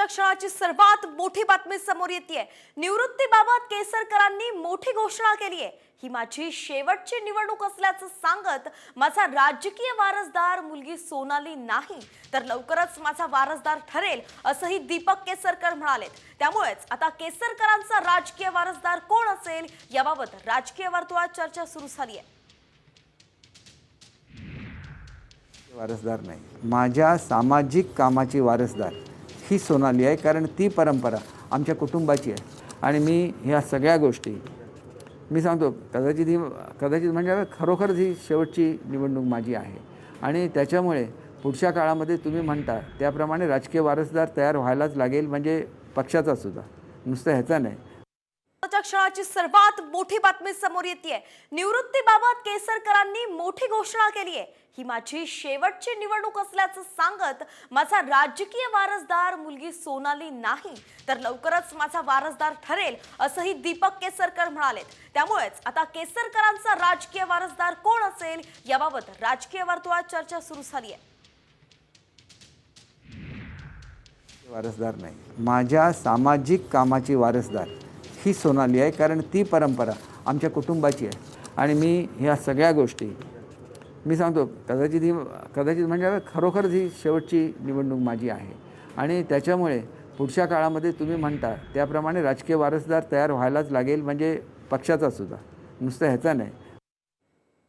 क्षणाची सर्वात मोठी बातमी समोर येतेय। निवृत्तीबाबत केसरकरांनी मोठी घोषणा केली आहे। ही माझी शेवटची निवडणूक असल्याचं सांगत माझा राजकीय वारसदार मुलगी सोनाली नाही तर लवकरच माझा वारसदार ठरेल असंही दीपक केसरकर म्हणाले। त्यामुळेच आता केसरकरांचा राजकीय वारसदार कोण असेल याबाबत राजकीय वर्तुळात चर्चा सुरू झाली आहे। वारसदार नाही, माझ्या सामाजिक कामाची वारसदार ही सोनाली आहे, कारण ती परंपरा आमच्या कुटुंबाची आहे। आणि मी ह्या सगळ्या गोष्टी मी सांगतो, कदाचित म्हणजे खरोखरच ही शेवटची निवडणूक माझी आहे। आणि त्याच्यामुळे पुढच्या काळामध्ये तुम्ही म्हणता त्याप्रमाणे राजकीय वारसदार तयार व्हायलाच लागेल, म्हणजे पक्षाचा सुद्धा, नुसतं ह्याचा नाही। क्षणाची सर्वात मोठी बातमी समोर येतेय। निवृत्तीबाबत केसरकरांनी मोठी घोषणा केली आहे। ही माझी शेवटची निवडणूक असल्याचं सांगत माझा राजकीय वारसदार मुलगी सोनाली नाही तर लवकरच माझा वारसदार ठरेल असंही दीपक केसरकर म्हणाले। त्यामुळेच आता केसरकरांचा राजकीय वारसदार कोण असेल याबाबत राजकीय वर्तुळात चर्चा सुरू झाली आहे। वारसदार नाही, माझ्या सामाजिक कामाची वारसदार ही सोनाली आहे, कारण ती परंपरा आमच्या कुटुंबाची आहे। आणि मी ह्या सगळ्या गोष्टी मी सांगतो, कदाचित म्हणजे खरोखरच ही शेवटची निवडणूक माझी आहे। आणि त्याच्यामुळे पुढच्या काळामध्ये तुम्ही म्हणता त्याप्रमाणे राजकीय वारसदार तयार व्हायलाच लागेल, म्हणजे पक्षाचा सुद्धा, नुसतं ह्याचा नाही।